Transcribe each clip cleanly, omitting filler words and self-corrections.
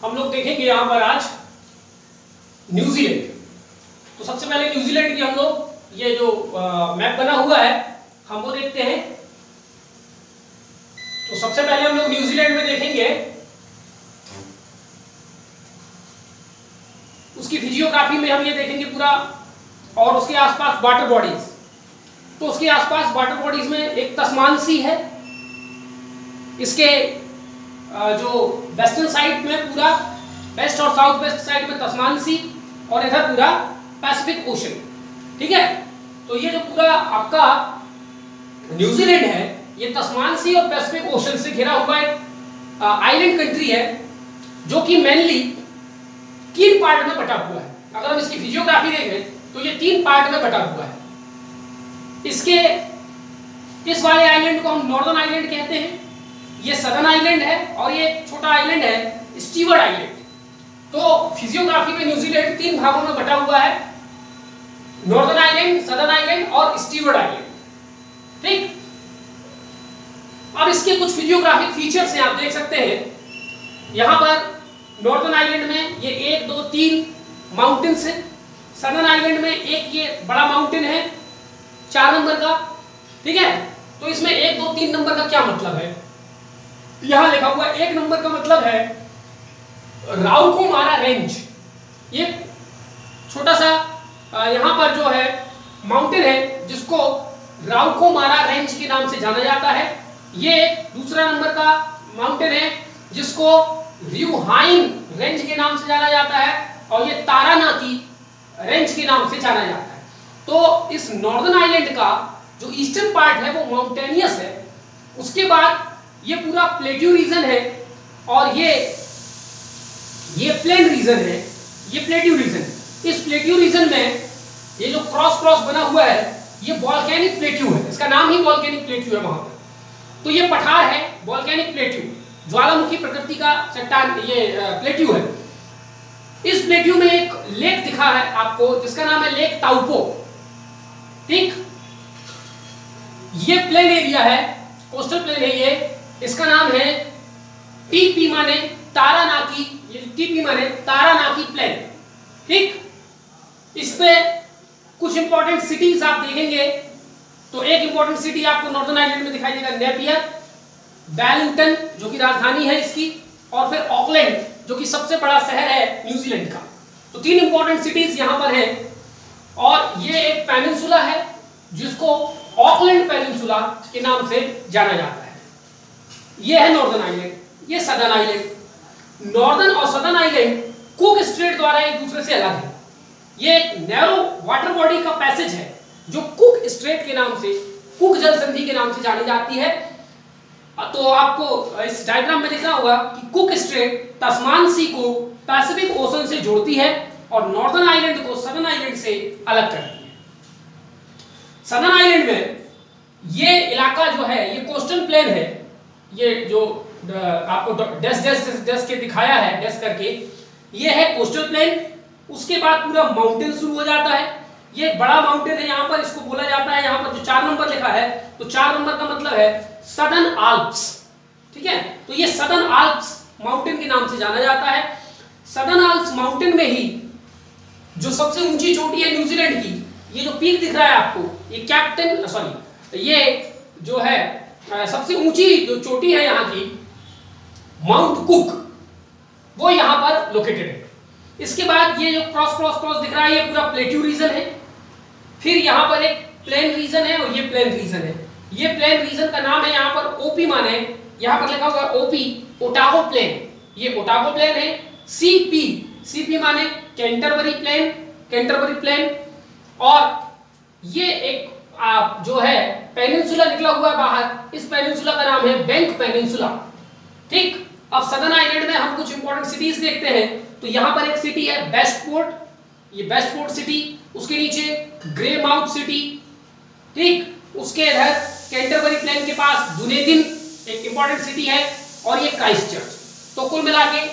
हम लोग देखेंगे यहां पर आज न्यूजीलैंड। तो सबसे पहले न्यूजीलैंड की हम लोग ये जो मैप बना हुआ है हम वो देखते हैं। तो सबसे पहले हम लोग न्यूजीलैंड में देखेंगे उसकी फिजियोग्राफी में हम ये देखेंगे पूरा, और उसके आसपास वाटर बॉडीज। तो उसके आसपास वाटर बॉडीज में एक तस्मान सी है, इसके जो वेस्टर्न साइड में पूरा वेस्ट और साउथ वेस्ट साइड में तस्मान सी, और इधर पूरा पैसिफिक ओशन। ठीक है, तो ये जो पूरा आपका न्यूजीलैंड है ये तस्मान सी और पैसिफिक ओशन से घिरा हुआ एक आइलैंड कंट्री है, जो कि मेनली 3 पार्ट में बटा हुआ है। अगर हम इसकी फिजियोग्राफी देखें तो ये 3 पार्ट में बटा हुआ है। इसके इस वाले आइलैंड को हम नॉर्दर्न आइलैंड कहते हैं, ये सदर्न आइलैंड है, और ये छोटा आइलैंड है स्टीवर्ड आइलैंड। तो फिजियोग्राफी में न्यूजीलैंड 3 भागों में बटा हुआ है, नॉर्दर्न आइलैंड, सदर्न आइलैंड और स्टीवर्ड आइलैंड। ठीक, अब इसके कुछ फिजियोग्राफिक फीचर्स हैं, आप देख सकते हैं। यहां पर नॉर्दर्न आइलैंड में ये 1 2 3 माउंटेन्स है, सदर्न आइलैंड में एक ये बड़ा माउंटेन है 4 नंबर का। ठीक है, तो इसमें 1 2 3 नंबर का क्या मतलब है? यहां लिखा हुआ 1 नंबर का मतलब है राउकोमारा रेंज। ये छोटा सा यहां पर जो है माउंटेन है जिसको राउकोमारा रेंज के नाम से जाना जाता है। ये दूसरा नंबर का माउंटेन है जिसको व्यूहाइन रेंज के नाम से जाना जाता है, और ये तारानाकी रेंज के नाम से जाना जाता है। तो इस नॉर्दर्न आइलैंड का जो ईस्टर्न पार्ट है वो माउंटेनियस है, उसके बाद ये पूरा प्लेट्यू रीजन है, और ये प्लेन रीजन है, ये प्लेट्यू रीजन। इस प्लेट्यू रीजन में ये जो क्रॉस बना हुआ है ये वॉल्केनिक प्लेट्यू है, इसका नाम ही वॉल्केनिक प्लेट्यू है वहां पर। तो ये पठार है वॉल्केनिक प्लेट्यू, ज्वालामुखी प्रकृति का चट्टान ये प्लेट्यू है। इस प्लेट्यू में एक लेक दिखा है आपको जिसका नाम है लेक ताउपो। ठीक, ये प्लेन एरिया है, कोस्टल प्लेन है ये, इसका नाम है टीपी माने तारानाकी, ये टीपी माने तारानाकी प्लेन। ठीक, इसमें कुछ इंपॉर्टेंट सिटीज आप देखेंगे तो एक इंपॉर्टेंट सिटी आपको नॉर्दर्न आइलैंड में दिखाई देगा, नेपियर, वेलिंगटन जो कि राजधानी है इसकी, और फिर ऑकलैंड जो कि सबसे बड़ा शहर है न्यूजीलैंड का। तो 3 इंपॉर्टेंट सिटीज यहां पर हैं, और ये एक पेनिनसुला है जिसको ऑकलैंड पेनिनसुला के नाम से जाना जाता है। ये है नॉर्दर्न आइलैंड, ये सदर्न आइलैंड। नॉर्दर्न और सदर्न आइलैंड कुक स्ट्रेट द्वारा एक दूसरे से अलग है। ये एक नैरो वाटर बॉडी का पैसेज है जो कुक स्ट्रेट के नाम से, कुक जल संधि के नाम से जानी जाती है। तो आपको इस डायग्राम में दिख रहा होगा कि कुक स्ट्रेट तस्मान सी को पैसिफिक ओशन से जोड़ती है और नॉर्दर्न आइलैंड को सदर्न आइलैंड से अलग करती है। सदर्न आइलैंड में ये इलाका जो है ये कोस्टल प्लेन है, ये जो आपको डैश के दिखाया है, डैश करके, ये है कोस्टल प्लेन। उसके बाद पूरा माउंटेन शुरू हो जाता है। ये बड़ा माउंटेन है यहाँ पर, इसको बोला जाता है, यहाँ पर जो 4 नंबर लिखा है तो 4 नंबर का मतलब है सदर्न आल्प्स। ठीक है, तो ये सदर्न आल्प्स माउंटेन के नाम से जाना जाता है। सदर्न आल्प्स माउंटेन में ही जो सबसे ऊंची चोटी है न्यूजीलैंड की, ये जो पीक दिख रहा है आपको, ये जो है सबसे ऊंची जो चोटी है यहाँ की, माउंट कुक, वो यहाँ पर लोकेटेड है। इसके बाद ये जो क्रॉस दिख रहा है ये पूरा प्लेट्यू रीजन है। फिर यहाँ पर एक प्लेन रीजन है और ये प्लेन रीजन है। ये प्लेन रीजन का नाम है यहाँ पर ओपी माने, यहाँ पर लिखा हुआ ओपी, ओटागो प्लेन, ये ओटागो प्लेन है। सीपी माने कैंटरबरी प्लेन, और ये एक जो है पेनिनसुला निकला हुआ है बाहर, इस पेनिनसुला का नाम है बैंक पेनिनसुला। ठीक, अब सदर्न आइलैंड में हम कुछ इंपॉर्टेंट सिटीज देखते हैं। तो यहाँ पर एक सिटी है वेस्टपोर्ट, ये वेस्टपोर्ट सिटी, उसके नीचे ग्रे माउथ सिटी। ठीक, उसके इधर कैंटरबरी प्लेन के पास दुनेदिन एक इंपॉर्टेंट सिटी है, और ये क्राइस्टचर्च। तो कुल मिला के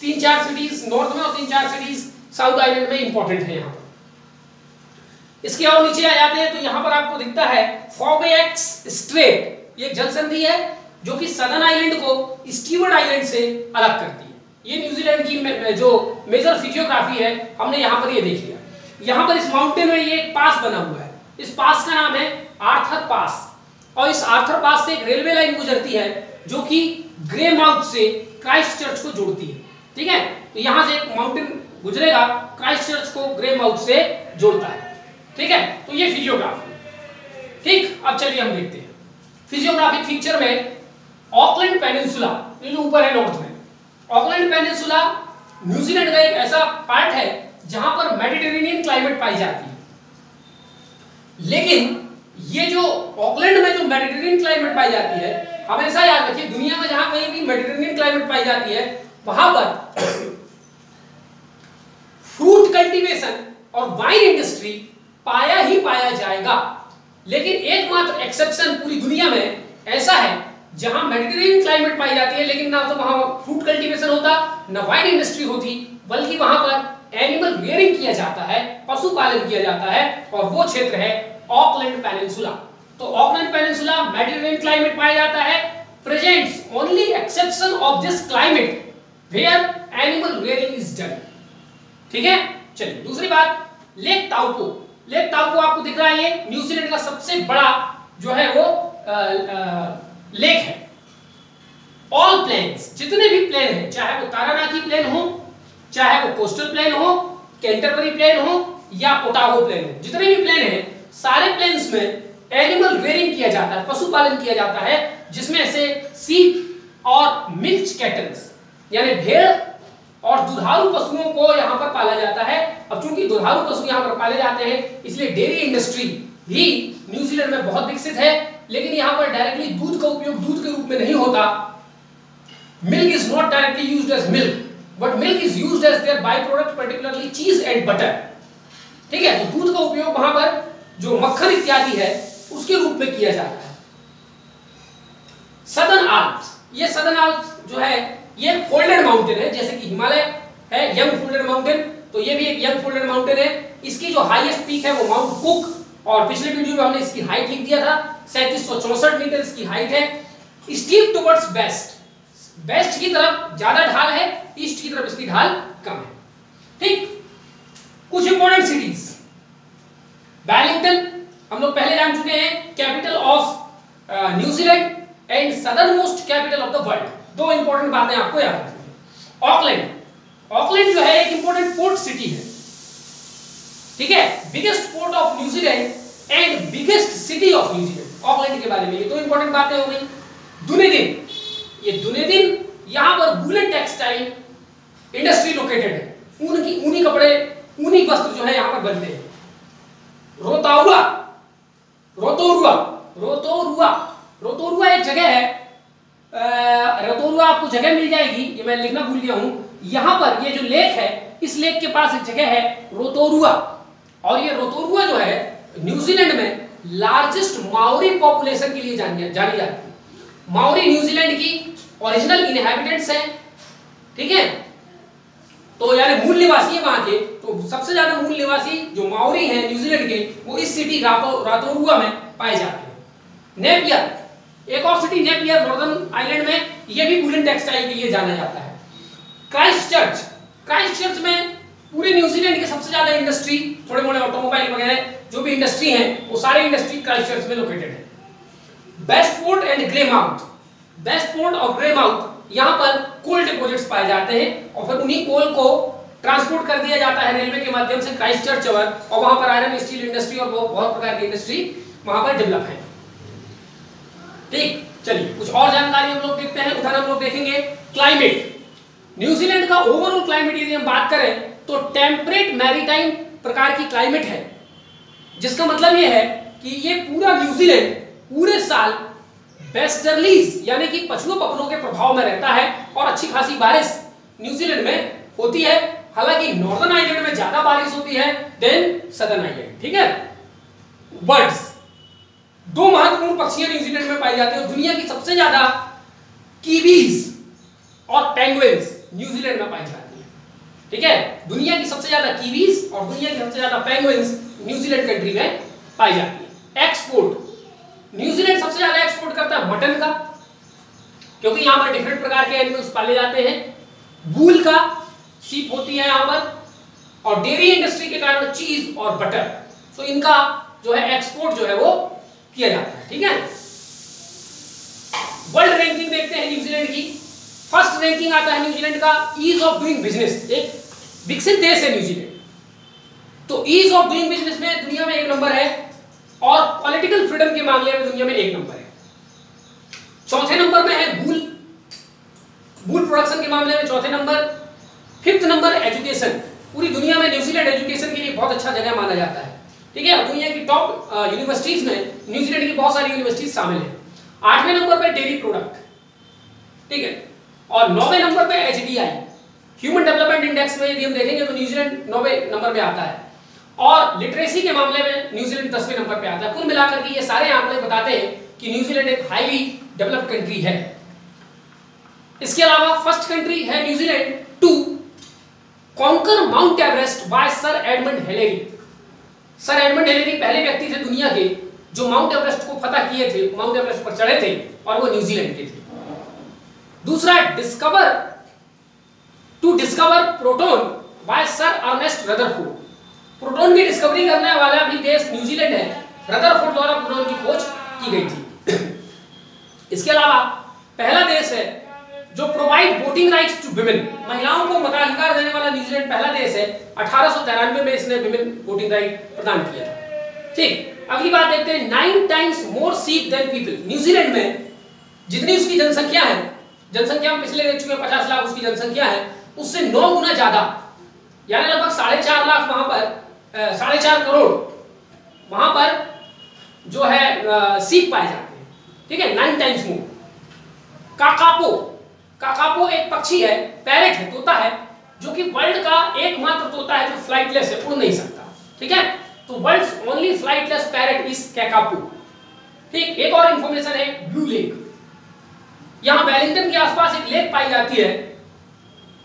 3-4 सिटीज नॉर्थ में और 3-4 सिटीज साउथ आइलैंड में इंपॉर्टेंट है यहाँ पर। इसके और नीचे आ जाते हैं तो यहाँ पर आपको दिखता है फॉगेक्स स्ट्रेट, ये एक जल संधि है जो कि सदर्न आइलैंड को स्टीवर्ड आइलैंड से अलग करती है। ये न्यूजीलैंड की जो मेजर फिजियोग्राफी है हमने यहाँ पर ये देख लिया। यहाँ पर इस माउंटेन में ये एक पास बना हुआ है, इस पास का नाम है आर्थर पास, और इस आर्थर पास से एक रेलवे लाइन गुजरती है जो कि ग्रे माउथ से क्राइस्ट चर्च को जोड़ती है। ठीक है, तो यहाँ से एक माउंटेन गुजरेगा, क्राइस्ट चर्च को ग्रे माउथ से जोड़ता है। ठीक है, तो ये फिजियोग्राफी। ठीक, अब चलिए हम देखते हैं फिजियोग्राफिक फीचर में ऑकलैंड पेनिनसुला, ये जो ऊपर है नॉर्थ में, ऑकलैंड पेनिनसुला न्यूजीलैंड का एक ऐसा पार्ट है जहां पर मेडिटेरेनियन क्लाइमेट पाई जाती है। लेकिन ये जो ऑकलैंड में जो मेडिटेरेनियन क्लाइमेट पाई जाती है, हमेशा याद रखिए दुनिया में जहां कहीं भी मेडिटेरेनियन क्लाइमेट पाई जाती है वहां पर फ्रूट कल्टीवेशन और वाइन इंडस्ट्री पाया ही पाया जाएगा। लेकिन एकमात्र एक्सेप्शन पूरी दुनिया में ऐसा है जहां मेडिटेरेनियन क्लाइमेट पाई जाती है, लेकिन ना तो वहां फ्रूट कल्टीवेशन होता, ना वाइन इंडस्ट्री होती, बल्कि वहां पर एनिमल रियरिंग किया जाता है, पशुपालन किया जाता है, और वो क्षेत्र है ऑकलैंड पेनिनसुला। तो ऑकलैंड पेनिनसुला मेडिटेरेनियन क्लाइमेट पाया जाता है, presents only exception of this climate where animal rearing is done. ठीक है, चलिए दूसरी बात, लेक ताउको। लेक ताउको आपको दिख रहा है, ये न्यूजीलैंड का सबसे बड़ा जो है वो लेक है। ऑल प्लेन्स, जितने भी प्लेन हैं, चाहे वो तारानाकी प्लेन हो, चाहे वो कोस्टल प्लेन हो, कैंटरबरी प्लेन हो या ओटागो प्लेन हो, जितने भी प्लेन हैं सारे प्लेन्स में एनिमल रेयरिंग किया जाता है, पशुपालन किया जाता है, जिसमें से सीप और मिल्क कैटल्स यानी भेड़ और दुधारू पशुओं को यहां पर पाला जाता है। अब चूंकि दुधारू पशु यहां पर पाले जाते हैं इसलिए डेयरी इंडस्ट्री भी न्यूजीलैंड में बहुत विकसित है, लेकिन यहां पर डायरेक्टली दूध का उपयोग दूध के रूप में नहीं होता। Milk is not directly used as milk, but milk is used as their by product, particularly cheese and butter. ठीक है, तो दूध का उपयोग वहां पर जो मक्खन इत्यादि है उसके रूप में किया जाता है। सदर्न आल्प्स, ये सदर्न आल्प्स जो है ये फोल्डेड माउंटेन है, जैसे कि हिमालय है यंग फोल्डेड माउंटेन, तो ये भी एक यंग फोल्डेड माउंटेन है। इसकी जो हाईएस्ट पीक है वो माउंट कुक, और पिछले वीडियो में हमने इसकी हाइट लिख दिया था, 3764 मीटर इसकी हाइट है। स्टीप टुवर्ड्स वेस्ट, वेस्ट की तरफ ज्यादा ढाल है, ईस्ट की तरफ इसकी ढाल कम है। ठीक, कुछ इंपॉर्टेंट सिटीज, वेलिंगटन हम लोग पहले जान चुके हैं, capital of New Zealand and southern most capital of the world. दो इंपॉर्टेंट बातें आपको याद रखनी है। ऑकलैंड, ऑकलैंड जो है एक इंपॉर्टेंट पोर्ट सिटी है। ठीक है, biggest port of New Zealand and biggest city of New Zealand, Auckland के बारे में ये दो इंपॉर्टेंट बातें हो गई। दुनेदिन, ये दुनेदिन यहां पर वूलन टेक्सटाइल इंडस्ट्री लोकेटेड है, ऊनी कपड़े, ऊनी वस्त्र जो है यहां पर बनते हैं। रोतोरुआ, रोतोरुआ, रोतोरुआ, रोतोरुआ एक जगह है, रोतोरुआ आपको जगह मिल जाएगी, ये मैं लिखना भूल गया हूं। यहां पर ये जो लेक है, इस लेक के पास एक जगह है रोतोरुआ, और ये रोतोरुआ जो है न्यूजीलैंड में लार्जेस्ट माओरी पॉपुलेशन के लिए जानी जाती है। माओरी न्यूजीलैंड की ओरिजिनल इनहैबिटेंट्स हैं। ठीक है, तो यानी मूल निवासी है वहां के, तो सबसे ज्यादा मूल निवासी जो माओरी हैं न्यूजीलैंड के, वो इस सिटी रोतोरुआ में पाए जाते हैं। नेपियर, एक और सिटी नेपियर नॉर्दर्न आइलैंड में, ये भी वूलन टेक्सटाइल के लिए जाना जाता है। क्राइस्ट चर्च, क्राइस्ट चर्च में पूरे न्यूजीलैंड के सबसे ज्यादा इंडस्ट्री, थोड़े मोड़े ऑटोमोबाइल वगैरह जो भी इंडस्ट्री हैं वो सारे इंडस्ट्री क्राइस्ट चर्च में लोकेटेड है। बेस्टफोर्ड एंड ग्रे माउथ, बेस्टफोर्ड और ग्रे माउथ यहां पर कोल डिपॉजिट्स पाए जाते हैं, और फिर उन्हीं कोल को ट्रांसपोर्ट कर दिया जाता है रेलवे के माध्यम से क्राइस्ट चर्च, और वहां पर आयरन स्टील इंडस्ट्री और बहुत प्रकार की इंडस्ट्री वहां पर डेवलप है। ठीक, चलिए कुछ और जानकारी हम लोग देखते हैं। उधर हम लोग देखेंगे क्लाइमेट। न्यूजीलैंड का ओवरऑल क्लाइमेट यदि हम बात करें तो टेम्परेट मैरीटाइम प्रकार की क्लाइमेट है, जिसका मतलब यह है कि ये पूरा न्यूजीलैंड पूरे साल वेस्टर्लीज यानी कि पछुआ पवनों के प्रभाव में रहता है, और अच्छी खासी बारिश न्यूजीलैंड में होती है। हालांकि नॉर्दर्न आइलैंड में ज्यादा बारिश होती है देन सदर्न आइलैंड। ठीक है, बर्ड्स, दो महत्वपूर्ण पक्षियां न्यूजीलैंड में पाई जाती है, और दुनिया की सबसे ज्यादा कीवीज और पेंगुइन्स न्यूजीलैंड में पाई जाती है। ठीक है, दुनिया की सबसे ज्यादा कीवीज और दुनिया की सबसे ज्यादा पेंगुइन्स न्यूजीलैंड कंट्री में पाई जाती है। एक्सपोर्ट, न्यूजीलैंड सबसे ज्यादा एक्सपोर्ट करता है मटन का, क्योंकि यहां पर डिफरेंट प्रकार के एनिमल्स पाले जाते हैं। वूल का सीप होती है यहाँ पर, और डेयरी इंडस्ट्री के कारण चीज और बटर, तो इनका जो है एक्सपोर्ट जो है वो किया जाता है। ठीक है, वर्ल्ड रैंकिंग देखते हैं न्यूजीलैंड की। फर्स्ट रैंकिंग आता है न्यूजीलैंड का ईज ऑफ डूइंग बिजनेस, एक विकसित देश है न्यूजीलैंड, तो ईज ऑफ डूइंग बिजनेस में दुनिया में 1 नंबर है, और पॉलिटिकल फ्रीडम के मामले में दुनिया में 1 नंबर है। चौथे नंबर में है वूल प्रोडक्शन के मामले में चौथे नंबर। 5th नंबर एजुकेशन, पूरी दुनिया में न्यूजीलैंड एजुकेशन के लिए बहुत अच्छा जगह माना जाता है। ठीक है, दुनिया की टॉप यूनिवर्सिटीज में न्यूजीलैंड की बहुत सारी यूनिवर्सिटीज शामिल है। 8वें नंबर पे डेयरी प्रोडक्ट, ठीक है, और 9वें नंबर पे HDI ह्यूमन डेवलपमेंट इंडेक्स में यदि हम देखेंगे तो न्यूजीलैंड 9वें नंबर पे आता है, और लिटरेसी के मामले में न्यूजीलैंड 10वें नंबर पे आता है। कुल मिलाकर के ये सारे आंकड़े बताते हैं कि न्यूजीलैंड एक हाईली डेवलप्ड कंट्री है। इसके अलावा फर्स्ट कंट्री है New Zealand to conquer Mount Everest by sir Edmund Hillary. Sir Edmund Hillary पहले व्यक्ति थे दुनिया के जो माउंट एवरेस्ट को फतह किए थे, माउंट एवरेस्ट पर चढ़े थे, और वो न्यूजीलैंड के थे। दूसरा to discover proton by sir Ernest Rutherford. Proton की डिस्कवरी करने वाला भी देश न्यूजीलैंड है, रदरफोर्ड द्वारा प्रोटॉन की खोज की गई थी। इसके अलावा पहला देश है जो provide voting rights to women, महिलाओं को मताधिकार देने वाला न्यूजीलैंड पहला देश है। 1893 में इसने विमेन वोटिंग राइट प्रदान किया था। ठीक, अगली बात देखते हैं 9 times more sheep than people. New Zealand में जितनी उसकी जनसंख्या है, जनसंख्या में पिछले देख चुके 50 लाख उसकी जनसंख्या है, उससे 9 गुना ज्यादा, यानी लगभग 4.5 लाख वहां पर 4.5 करोड़ वहां पर जो है शीप पाए जाते हैं। ठीक है, 9 टाइम्स मोर। काकापो एक पक्षी है, पैरेट है, तोता है, जो कि वर्ल्ड का एकमात्र तोता है जो फ्लाइटलेस है, उड़ नहीं सकता। ठीक है, तो world's only flightless parrot is kakapo. ठीक, एक और इंफॉर्मेशन है ब्लू लेक। यहां वेलिंगटन के आसपास एक लेक पाई जाती है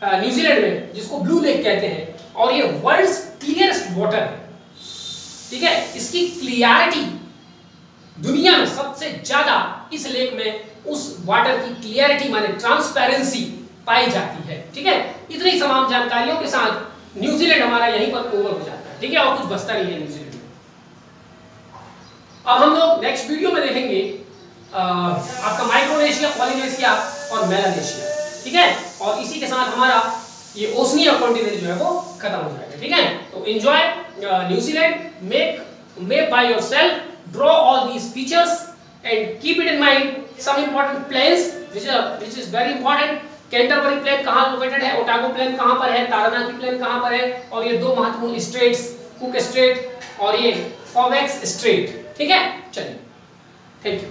न्यूजीलैंड में, जिसको ब्लू लेक कहते हैं, और ये वर्ल्ड्स क्लियरेस्ट वाटर है। ठीक है, इसकी क्लियरिटी दुनिया में सबसे ज्यादा इस लेक में उस वाटर की क्लियरिटी माने ट्रांसपेरेंसी पाई जाती है। ठीक है, इतनी तमाम जानकारियों के साथ न्यूजीलैंड हमारा यहीं पर ओवर हो जाता है। ठीक है, और कुछ बचता नहीं है न्यूजीलैंड में। अब हम लोग नेक्स्ट वीडियो में देखेंगे आपका माइक्रोनेशिया, पॉलिनेशिया और मेलानेशिया। ठीक है, और इसी के साथ हमारा ये ओशनिया कॉन्टिनेंट जो है वो खत्म हो जाएगा। ठीक है, तो enjoy New Zealand, make by yourself, draw all these features and keep it in mind some important plains which is very important। Canterbury plain कहाँ लोकेटेड है, ओटागो प्लेन कहाँ पर है, तारानाकी प्लेन कहाँ पर है, और ये 2 महत्वपूर्ण स्ट्रेट्स, कुक स्ट्रेट और ये फॉवेक्स स्ट्रेट। ठीक है, चलिए, थैंक यू।